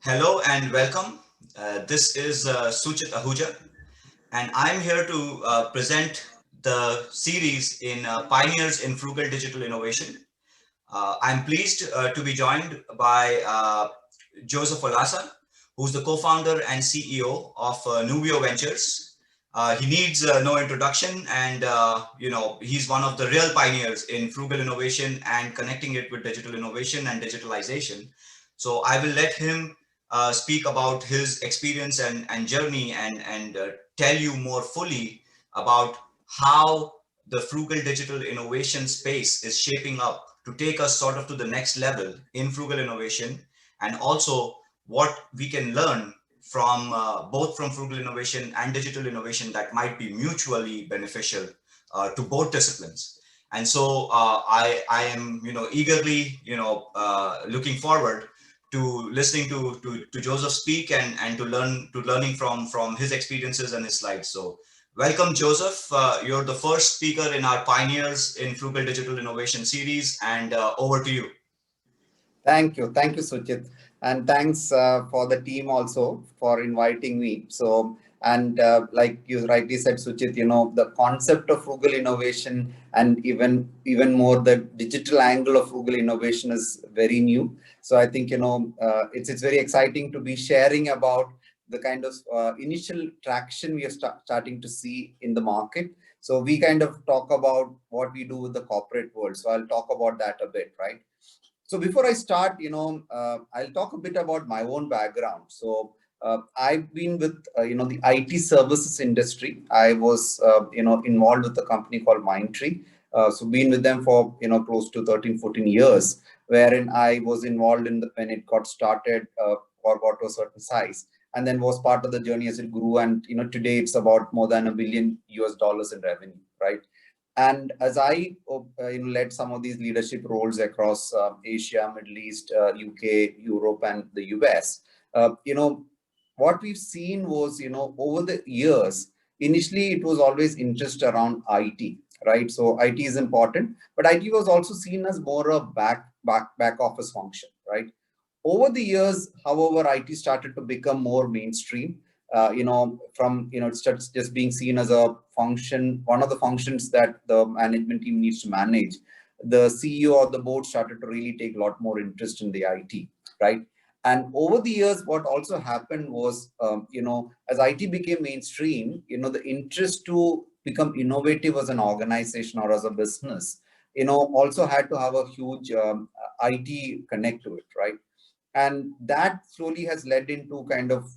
Hello and welcome. This is Suchit Ahuja, and I'm here to present the series in Pioneers in Frugal Digital Innovation. I'm pleased to be joined by Joseph Olasa, who's the co-founder and CEO of Nuvio Ventures. He needs no introduction, and he's one of the real pioneers in frugal innovation and connecting it with digital innovation and digitalization. So I will let him speak about his experience and journey and tell you more fully about how the frugal digital innovation space is shaping up to take us sort of to the next level in frugal innovation, and also what we can learn from both from frugal innovation and digital innovation that might be mutually beneficial to both disciplines. And so I am eagerly looking forward to listening to Joseph speak and to learning from his experiences and his slides. So welcome, Joseph. You're the first speaker in our Pioneers in Frugal Digital Innovation series, and over to you. Thank you, Suchit, and thanks for the team also for inviting me. Like you rightly said, Suchit, the concept of frugal innovation and even more the digital angle of frugal innovation is very new. So I think it's very exciting to be sharing about the kind of initial traction we are starting to see in the market. So we kind of talk about what we do with the corporate world. So I'll talk about that a bit, right? So before I start, I'll talk a bit about my own background. So I've been with, the IT services industry. I was, involved with a company called Mindtree. So been with them for, close to 13, 14 years, wherein I was involved in when it got started or got to a certain size, and then was part of the journey as it grew. And, today it's about more than $1 billion US in revenue, right? And as I led some of these leadership roles across Asia, Middle East, UK, Europe, and the US, what we've seen was, over the years, initially it was always interest around IT, right? So IT is important, but IT was also seen as more a back office function, right? Over the years, however, IT started to become more mainstream. From it starts just being seen as a function, one of the functions that the management team needs to manage. The CEO or the board started to really take a lot more interest in the IT, right? And over the years, what also happened was, as IT became mainstream, the interest to become innovative as an organization or as a business, also had to have a huge IT connect to it, right? And that slowly has led into kind of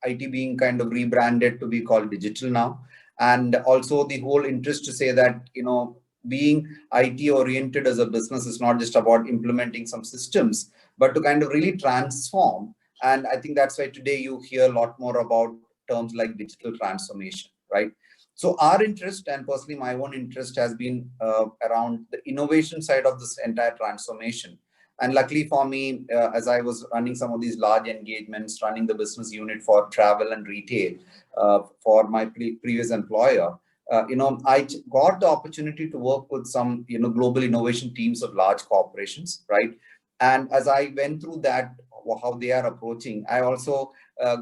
IT being kind of rebranded to be called digital now. And also the whole interest to say that, being IT oriented as a business is not just about implementing some systems, but to kind of really transform. And I think that's why today you hear a lot more about terms like digital transformation, right? So our interest, and personally my own interest, has been around the innovation side of this entire transformation. And luckily for me, as I was running some of these large engagements, running the business unit for travel and retail for my previous employer, I got the opportunity to work with some, global innovation teams of large corporations, right? And as I went through that, how they are approaching, I also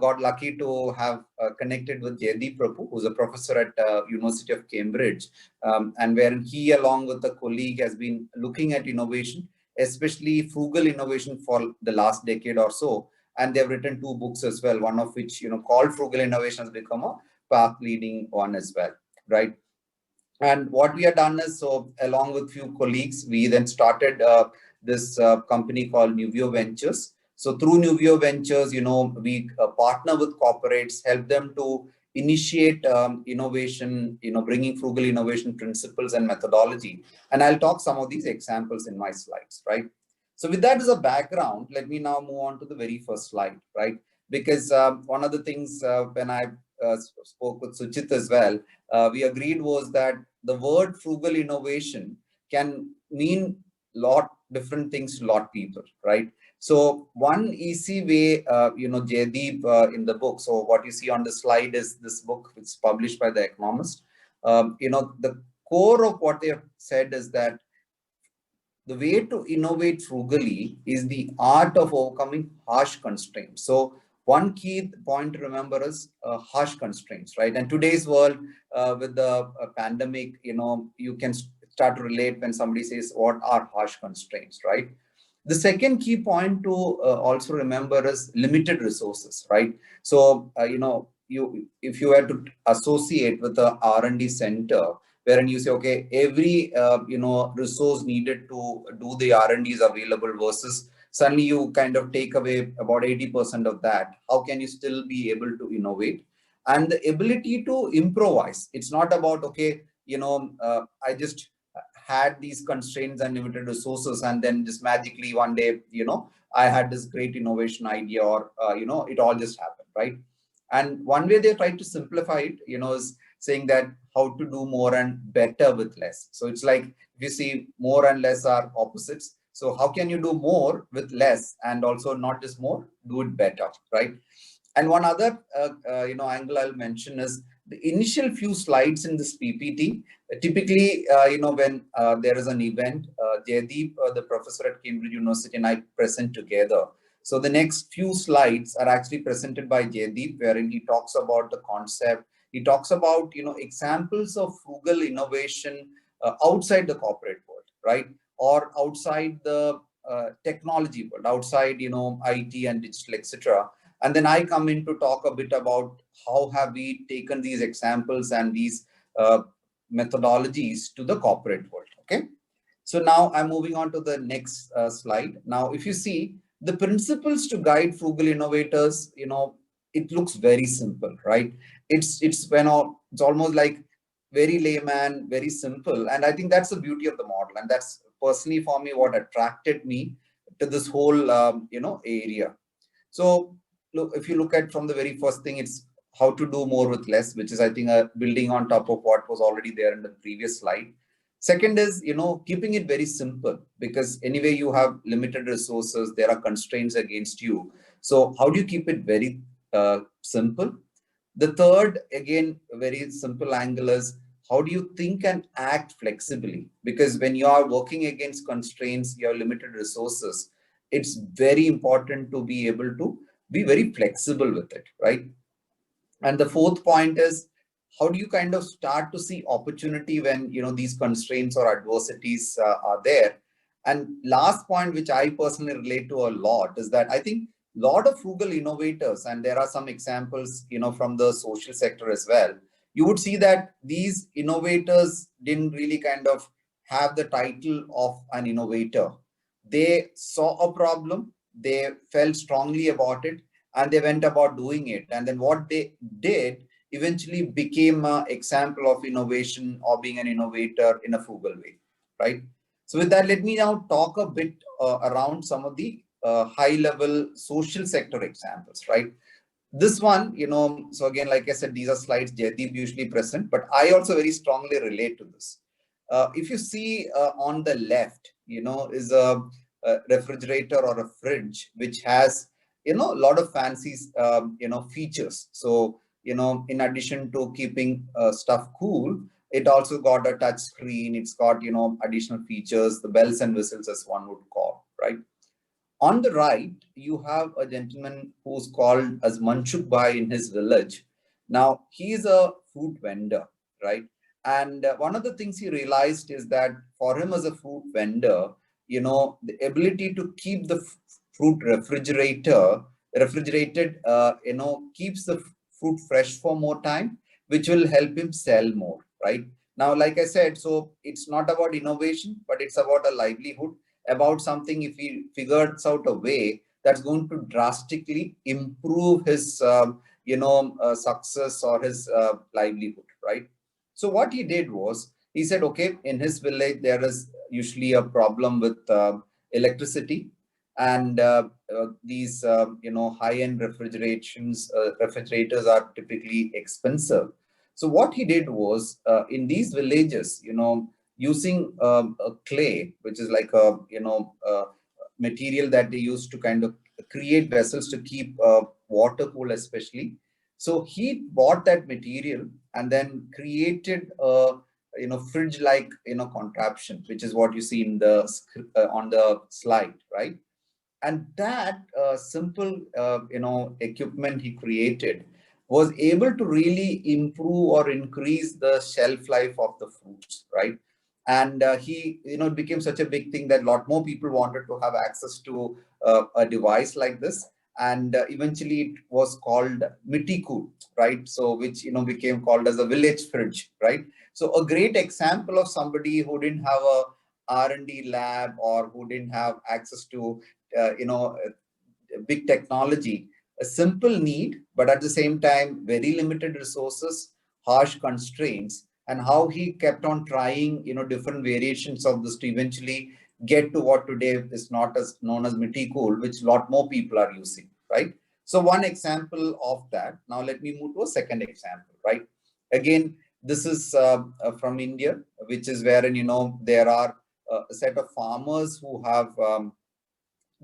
got lucky to have connected with Jaideep Prabhu, who's a professor at University of Cambridge, and wherein he, along with a colleague, has been looking at innovation, especially frugal innovation, for the last decade or so. And they've written two books as well, one of which, called Frugal Innovation, has become a path leading one as well, right? And what we have done is, so along with few colleagues, we then started this company called Nuvio Ventures. So through Nuvio Ventures, we partner with corporates, help them to initiate innovation, bringing frugal innovation principles and methodology. And I'll talk some of these examples in my slides, right? So with that as a background, let me now move on to the very first slide, right? Because one of the things when I spoke with Suchit as well, we agreed was that the word frugal innovation can mean lot different things to lot people, right? So one easy way, Jaideep in the book, so what you see on the slide is this book, it's published by The Economist. The core of what they have said is that the way to innovate frugally is the art of overcoming harsh constraints. So one key point to remember is harsh constraints, right? And today's world with the pandemic, you can start to relate when somebody says, what are harsh constraints, right? The second key point to also remember is limited resources, right? So, if you were to associate with the R&D center, wherein you say, okay, every resource needed to do the R&D is available, versus suddenly you kind of take away about 80% of that. How can you still be able to innovate? And the ability to improvise. It's not about, okay, I just had these constraints and limited resources, and then just magically one day, I had this great innovation idea, or it all just happened, right? And one way they try to simplify it, is saying that how to do more and better with less. So it's like, if you see, more and less are opposites. So how can you do more with less, and also not just more, do it better, right? And one other angle I'll mention is the initial few slides in this PPT. Typically, when there is an event, Jaideep, the professor at Cambridge University, and I present together. So the next few slides are actually presented by Jaideep, wherein he talks about the concept. He talks about examples of frugal innovation outside the corporate world, right, or outside the technology world, outside IT and digital, etc. And then I come in to talk a bit about how have we taken these examples and these uh, methodologies to the corporate world. Okay. So now I'm moving on to the next slide. Now, if you see the principles to guide frugal innovators, it looks very simple, right? It's almost like very layman, very simple. And I think that's the beauty of the model. And that's personally for me what attracted me to this whole, area. So look, if you look at from the very first thing, it's how to do more with less, which is, I think, building on top of what was already there in the previous slide. Second is, keeping it very simple, because anyway, you have limited resources, there are constraints against you. So how do you keep it very simple? The third, again, very simple angle is, how do you think and act flexibly? Because when you are working against constraints, you have limited resources, it's very important to be able to be very flexible with it, right? And the fourth point is, how do you kind of start to see opportunity when these constraints or adversities are there? And last point, which I personally relate to a lot, is that I think a lot of frugal innovators, and there are some examples from the social sector as well, you would see that these innovators didn't really kind of have the title of an innovator. They saw a problem, they felt strongly about it, and they went about doing it. And then what they did eventually became an example of innovation or being an innovator in a frugal way, right? So with that, let me now talk a bit around some of the high level social sector examples, right? This one, so again, like I said, these are slides Jaideep usually present, but I also very strongly relate to this. If you see on the left, is a refrigerator or a fridge, which has, a lot of fancy, features. So, in addition to keeping stuff cool, it also got a touch screen. It's got, additional features, the bells and whistles, as one would call, right? On the right, you have a gentleman who's called as Manchuk Bhai in his village. Now, he's a fruit vendor, right? And one of the things he realized is that for him as a fruit vendor, the ability to keep the fruit refrigerated, keeps the fruit fresh for more time, which will help him sell more, right? Now, like I said, so it's not about innovation, but it's about a livelihood, about something. If he figures out a way that's going to drastically improve his success or his livelihood, right? So what he did was, he said, okay, in his village there is usually a problem with electricity, and these high-end refrigerators are typically expensive. So what he did was, in these villages, using a clay, which is like a material that they use to kind of create vessels to keep water cool, especially. So he bought that material and then created a fridge like contraption, which is what you see in the on the slide, right? And that simple equipment he created was able to really improve or increase the shelf life of the fruits, right? And he it became such a big thing that a lot more people wanted to have access to a device like this. And eventually it was called Mitiku, right? So which became called as a village fridge, right? So a great example of somebody who didn't have a R&D lab, or who didn't have access to big technology, a simple need, but at the same time, very limited resources, harsh constraints, and how he kept on trying, different variations of this to eventually get to what today is not as known as Miticool, which a lot more people are using, right? So one example of that. Now let me move to a second example, right? Again, this is from India, which is wherein, there are a set of farmers who have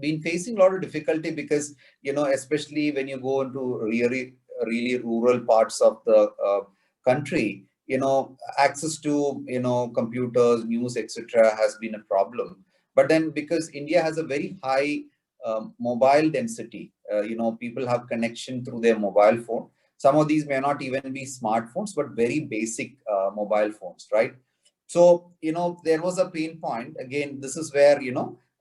been facing a lot of difficulty because especially when you go into really rural parts of the country, access to computers, news, etc. has been a problem. But then because India has a very high mobile density, people have connection through their mobile phone. Some of these may not even be smartphones, but very basic mobile phones, right? So there was a pain point. Again, this is where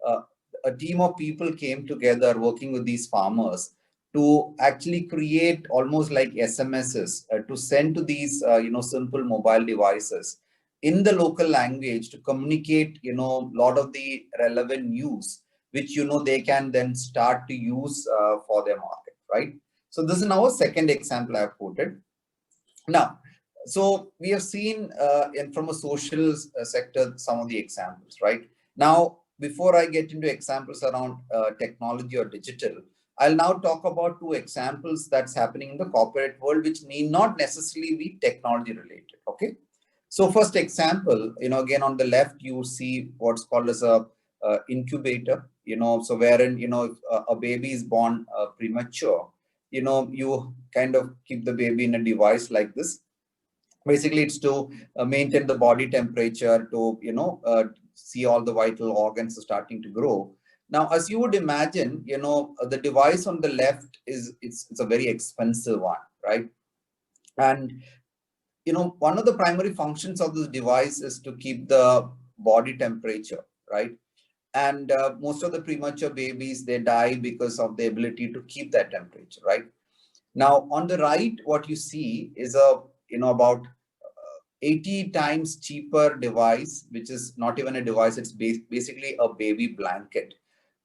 uh, a team of people came together working with these farmers to actually create almost like SMSs to send to these simple mobile devices in the local language to communicate a lot of the relevant news, which they can then start to use for their market, right? So this is now a second example I've quoted. Now, so we have seen from a social sector some of the examples, right? Now, before I get into examples around technology or digital, I'll now talk about two examples that's happening in the corporate world, which need not necessarily be technology related. Okay. So first example, again on the left, you see what's called as a incubator, so wherein, if a baby is born premature, you kind of keep the baby in a device like this. Basically, it's to maintain the body temperature, to see all the vital organs starting to grow. Now, as you would imagine, the device on the left it's a very expensive one, right? And one of the primary functions of this device is to keep the body temperature, right? And most of the premature babies, they die because of the ability to keep that temperature, right? Now, on the right, what you see is a about 80 times cheaper device, which is not even a device, it's basically a baby blanket.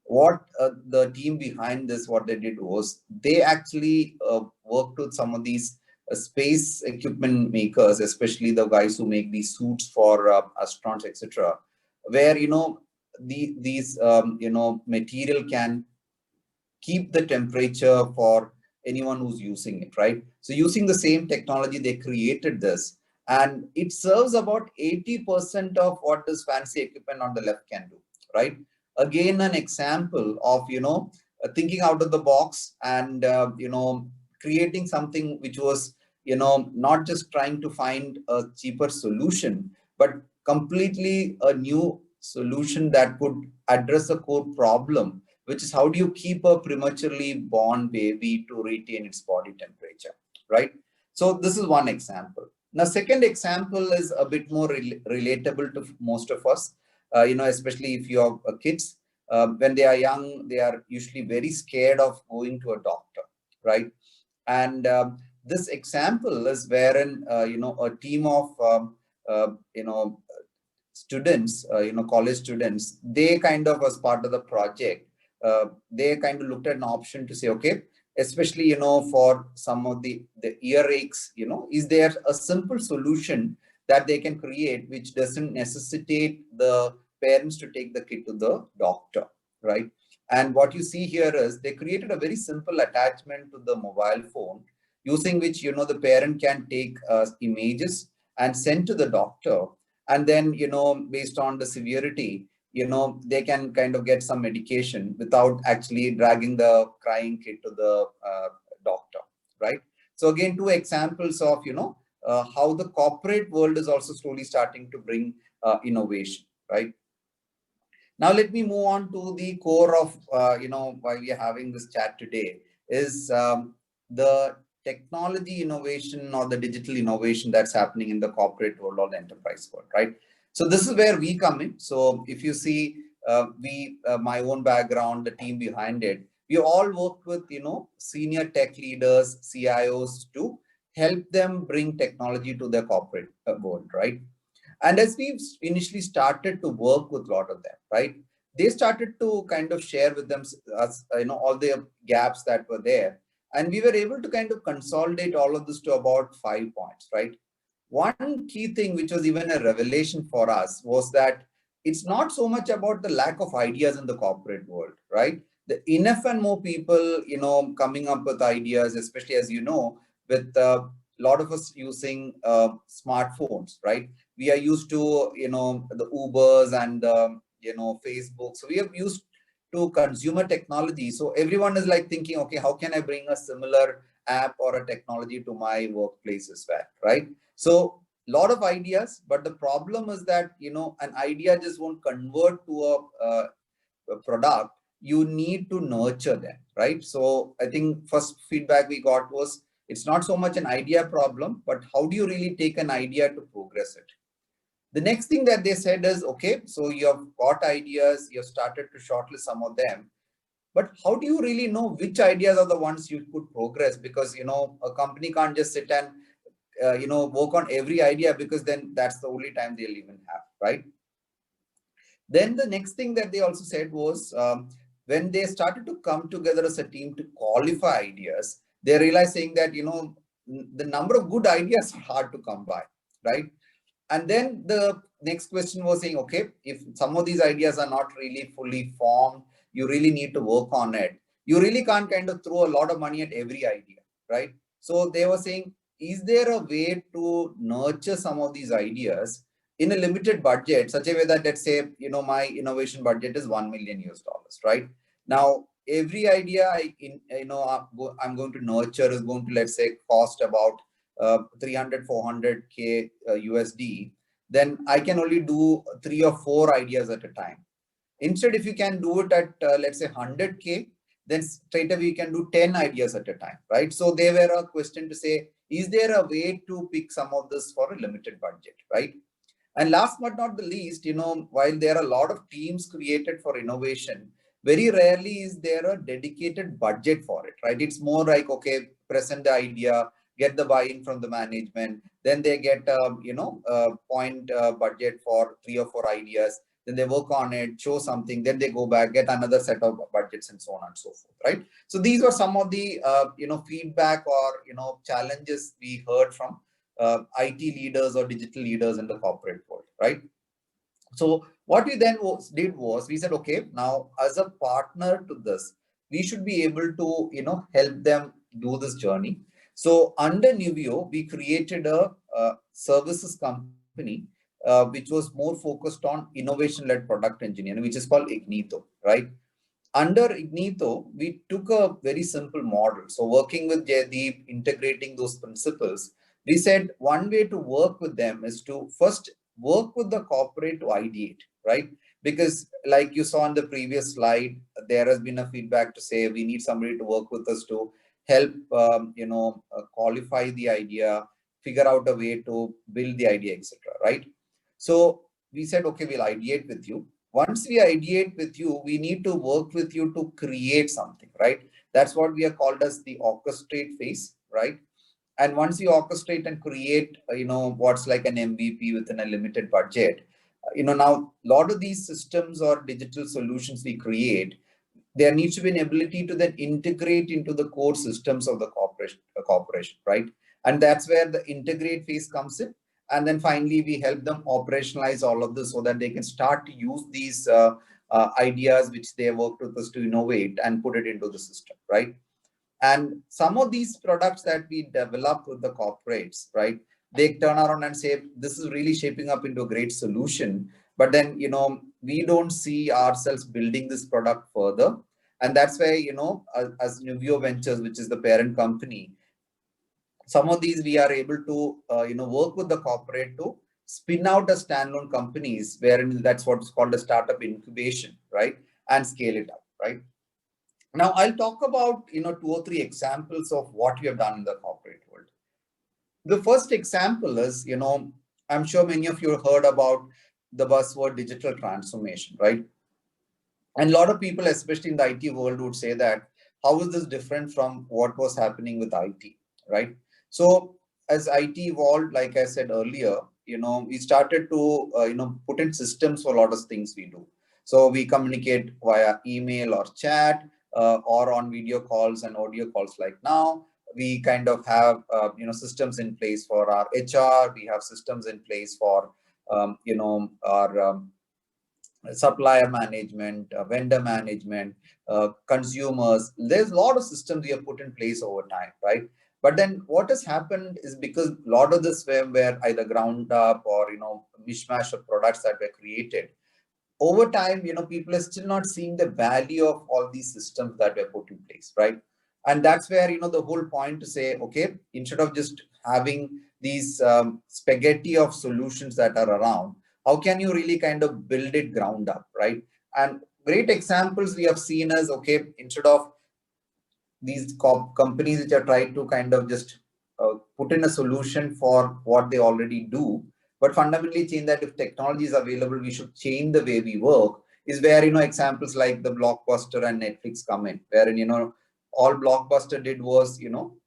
What the team behind this, what they did was they actually worked with some of these space equipment makers, especially the guys who make these suits for astronauts, etc., where these material can keep the temperature for anyone who's using it, right? So using the same technology, they created this, and it serves about 80% of what this fancy equipment on the left can do, right? Again, an example of thinking out of the box, and creating something which was not just trying to find a cheaper solution, but completely a new solution that could address a core problem, which is how do you keep a prematurely born baby to retain its body temperature, right? So this is one example. Now, second example is a bit more relatable to most of us, especially if you have kids. When they are young, they are usually very scared of going to a doctor, right? And this example is wherein, a team of, students, college students, they kind of, as part of the project, they kind of looked at an option to say, okay, especially, for some of the earaches, is there a simple solution that they can create which doesn't necessitate the parents to take the kid to the doctor, right? And what you see here is they created a very simple attachment to the mobile phone, using which, the parent can take images and send to the doctor. And then, based on the severity, they can kind of get some medication without actually dragging the crying kid to the doctor, right? So again, two examples of, how the corporate world is also slowly starting to bring innovation, right? Now let me move on to the core of why we are having this chat today is the technology innovation or the digital innovation that's happening in the corporate world or the enterprise world, right? So this is where we come in. So if you see my own background, the team behind it, we all work with senior tech leaders, CIOs to help them bring technology to their corporate world, right? And as we've initially started to work with a lot of them, right, they started to kind of share with them us, all the gaps that were there. And we were able to kind of consolidate all of this to about 5 points, right? One key thing, which was even a revelation for us, was that it's not so much about the lack of ideas in the corporate world, right? The enough and more people, coming up with ideas, especially as with a lot of us using smartphones, right? We are used to, the Ubers and Facebook. So we are used to consumer technology. So everyone is like thinking, okay, how can I bring a similar app or a technology to my workplace as well, right? So lot of ideas, but the problem is that an idea just won't convert to a product. You need to nurture them, right? So I think first feedback we got was it's not so much an idea problem, but how do you really take an idea to progress it? The next thing that they said is, okay, so you have got ideas, you have started to shortlist some of them, but how do you really know which ideas are the ones you could progress? Because a company can't just sit and work on every idea, because then that's the only time they'll even have, right? Then the next thing that they also said was, when they started to come together as a team to qualify ideas, they're realizing that the number of good ideas are hard to come by, right? And then the next question was saying, okay, if some of these ideas are not really fully formed, you really need to work on it. You really can't kind of throw a lot of money at every idea, right? So they were saying, is there a way to nurture some of these ideas in a limited budget, such a way that, let's say, my innovation budget is $1 million US, right? Now, every idea I'm going to nurture is going to, let's say, cost about 300, 400K USD, then I can only do 3 or 4 ideas at a time. Instead, if you can do it at, let's say, 100K, then straight away you can do 10 ideas at a time, right? So they were a question to say, is there a way to pick some of this for a limited budget, right? And last but not the least, while there are a lot of teams created for innovation, very rarely is there a dedicated budget for it, right? It's more like, okay, present the idea, get the buy-in from the management, then they get a point budget for 3 or 4 ideas, then they work on it, show something, then they go back, get another set of budgets, and so on and so forth, right? So these were some of the feedback or challenges we heard from IT leaders or digital leaders in the corporate world, right? So what we then did was, we said, okay, now as a partner to this, we should be able to help them do this journey. So under Nuvio, we created a services company which was more focused on innovation-led product engineering, which is called Ignito, right? Under Ignito, we took a very simple model. So working with Jaydeep, integrating those principles, we said one way to work with them is to first work with the corporate to ideate, right? Because like you saw on the previous slide, there has been a feedback to say we need somebody to work with us to help, qualify the idea, figure out a way to build the idea, etc. Right? So we said, okay, we'll ideate with you. Once we ideate with you, we need to work with you to create something, right? That's what we are called as the orchestrate phase, right? And once you orchestrate and create, what's like an MVP within a limited budget, now a lot of these systems or digital solutions we create, there needs to be an ability to then integrate into the core systems of the corporation, right? And that's where the integrate phase comes in. And then finally, we help them operationalize all of this so that they can start to use these ideas which they worked with us to innovate and put it into the system, right? And some of these products that we develop with the corporates, right, they turn around and say, this is really shaping up into a great solution. But then, we don't see ourselves building this product further. And that's why, as Nuvio Ventures, which is the parent company, some of these we are able to work with the corporate to spin out a standalone companies, wherein that's what's called a startup incubation, right, and scale it up, right. Now I'll talk about 2 or 3 examples of what we have done in the corporate world. The first example is, I'm sure many of you heard about the buzzword digital transformation, right? And a lot of people, especially in the IT world, would say that how is this different from what was happening with IT, right? So as IT evolved, like I said earlier, we started to put in systems for a lot of things we do. So we communicate via email or chat, or on video calls and audio calls. Like now, we kind of have systems in place for our HR. We have systems in place for our supplier management, vendor management, consumers. There's a lot of systems we have put in place over time, right? But then what has happened is, because a lot of this were either ground up or mishmash of products that were created over time, people are still not seeing the value of all these systems that were put in place, right? And that's where the whole point to say, okay, instead of just having these spaghetti of solutions that are around, how can you really kind of build it ground up, right? And great examples we have seen as, okay, instead of these companies which are trying to kind of just put in a solution for what they already do, but fundamentally change that. If technology is available, we should change the way we work, is where examples like the Blockbuster and Netflix come in, wherein all Blockbuster did was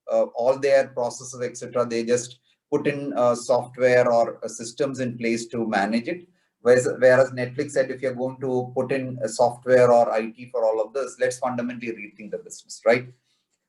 all their processes, etc., they just put in software or systems in place to manage it. Whereas Netflix said, if you're going to put in a software or IT for all of this, let's fundamentally rethink the business, right?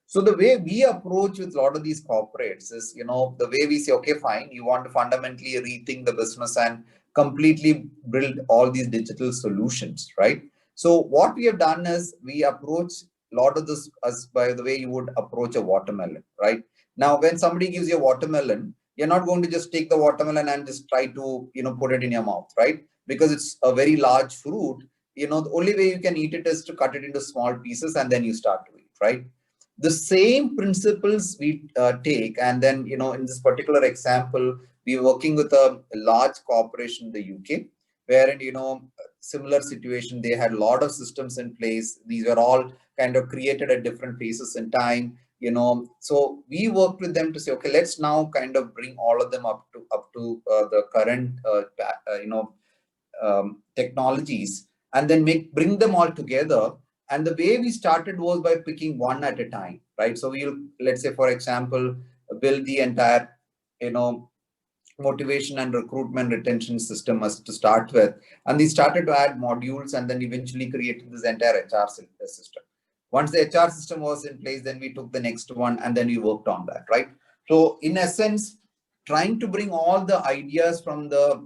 So the way we approach with a lot of these corporates is, the way we say, okay, fine, you want to fundamentally rethink the business and completely build all these digital solutions, right? So what we have done is we approach a lot of this as by the way you would approach a watermelon, right? Now, when somebody gives you a watermelon, you're not going to just take the watermelon and just try to, put it in your mouth, right? Because it's a very large fruit. The only way you can eat it is to cut it into small pieces and then you start to eat, right? The same principles we take, and then in this particular example, we're working with a large corporation in the UK, wherein similar situation, they had a lot of systems in place. These were all kind of created at different phases in time. So we worked with them to say, okay, let's now kind of bring all of them up to the current technologies, and then bring them all together. And the way we started was by picking one at a time, right? So we'll, let's say, for example, build the entire motivation and recruitment retention system as to start with, and we started to add modules, and then eventually created this entire HR system. Once the HR system was in place, then we took the next one, and then we worked on that, right? So in essence, trying to bring all the ideas from the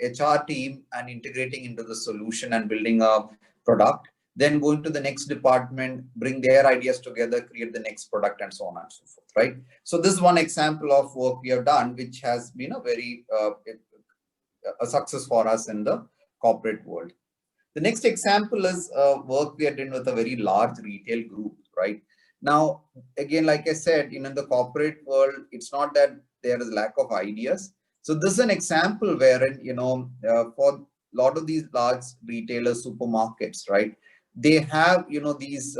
HR team and integrating into the solution and building a product, then going to the next department, bring their ideas together, create the next product, and so on and so forth, right? So this is one example of work we have done, which has been a very a success for us in the corporate world. The next example is work we are doing with a very large retail group, right? Now, again, like I said, in the corporate world, it's not that there is lack of ideas. So this is an example wherein, for a lot of these large retailers, supermarkets, right? They have, these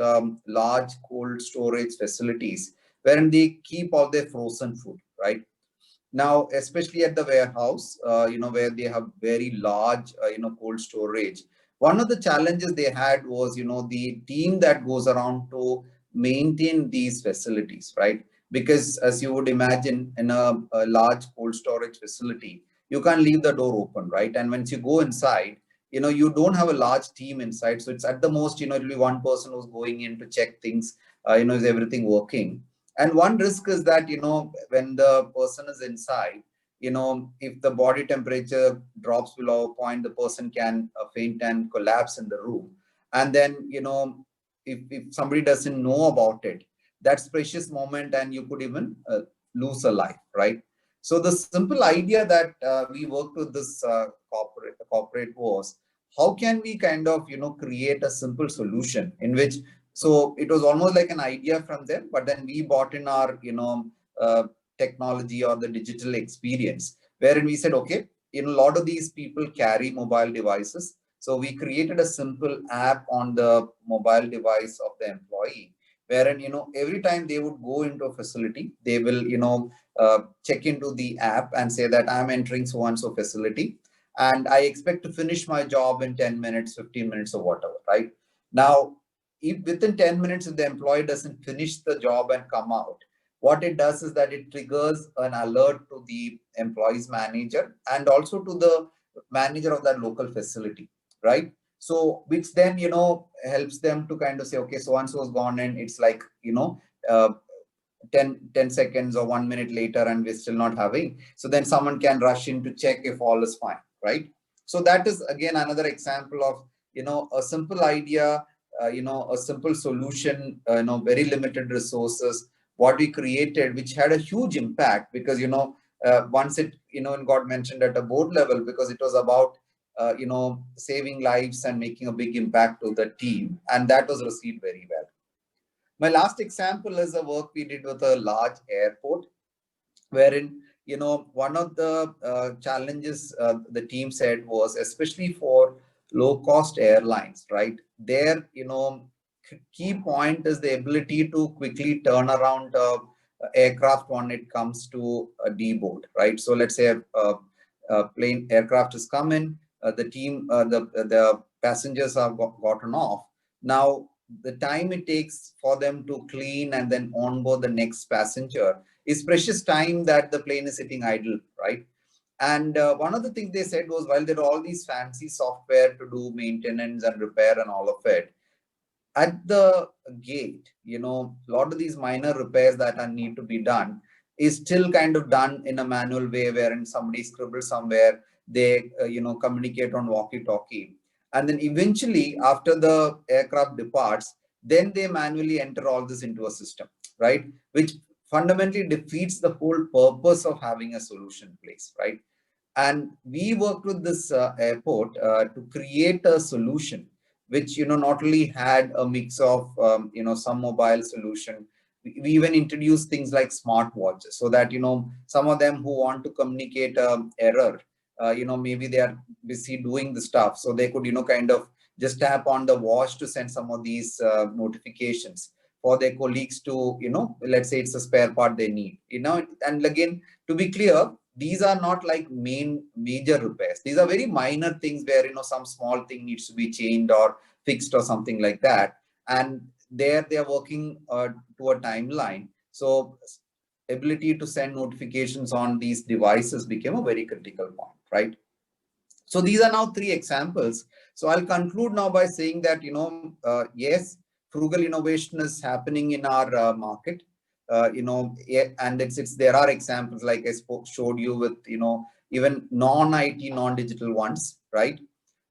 large cold storage facilities wherein they keep all their frozen food, right? Now, especially at the warehouse, where they have very large, cold storage. One of the challenges they had was, the team that goes around to maintain these facilities, right? Because as you would imagine, in a large cold storage facility, you can't leave the door open, right? And once you go inside, you don't have a large team inside. So it's at the most, it'll be one person who's going in to check things, is everything working? And one risk is that, when the person is inside, if the body temperature drops below a point, the person can faint and collapse in the room. And then, if somebody doesn't know about it, that's precious moment, and you could even lose a life, right? So the simple idea that we worked with this corporate was, how can we kind of, create a simple solution in which, so it was almost like an idea from them, but then we brought in our, technology or the digital experience, wherein we said, okay, a lot of these people carry mobile devices. So we created a simple app on the mobile device of the employee, wherein, every time they would go into a facility, they will, check into the app and say that I'm entering so and so facility, and I expect to finish my job in 10 minutes, 15 minutes, or whatever, right? Now, if within 10 minutes, if the employee doesn't finish the job and come out, what it does is that it triggers an alert to the employee's manager and also to the manager of that local facility, right? So, which then, helps them to kind of say, okay, so and so has gone in. It's like, uh, 10 seconds or 1 minute later, and we're still not having. So then someone can rush in to check if all is fine, right? So that is again another example of, a simple idea, a simple solution, very limited resources, what we created, which had a huge impact because, once it, it got mentioned at a board level because it was about, saving lives and making a big impact to the team. And that was received very well. My last example is a work we did with a large airport, wherein, one of the challenges the team said was, especially for low cost airlines, right? Their, key point is the ability to quickly turn around aircraft when it comes to a deboard, right? So let's say a plane aircraft has come in, the passengers have gotten off. Now, the time it takes for them to clean and then onboard the next passenger is precious time that the plane is sitting idle, right? And one of the things they said was, while there are all these fancy software to do maintenance and repair and all of it, at the gate, a lot of these minor repairs that are need to be done is still kind of done in a manual way, wherein somebody scribbles somewhere, they, communicate on walkie-talkie. And then eventually, after the aircraft departs, then they manually enter all this into a system, right? Which fundamentally defeats the whole purpose of having a solution in place, right? And we worked with this airport to create a solution which, not only had a mix of, some mobile solution. We even introduced things like smart watches, so that, some of them who want to communicate error, maybe they are busy doing the stuff, so they could, kind of just tap on the watch to send some of these notifications for their colleagues to, let's say it's a spare part they need, and again, to be clear, these are not like major repairs. These are very minor things where, some small thing needs to be changed or fixed or something like that. And there they are working to a timeline. So ability to send notifications on these devices became a very critical point, right? So these are now three examples. So I'll conclude now by saying that, yes, frugal innovation is happening in our market. And there are examples like I showed you with, even non-IT, non-digital ones, right?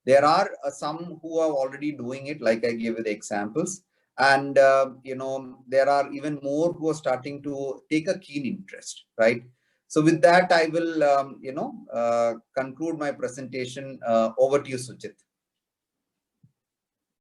There are some who are already doing it, like I gave you the examples. And, there are even more who are starting to take a keen interest, right? So with that, I will, conclude my presentation. Over to you, Suchit.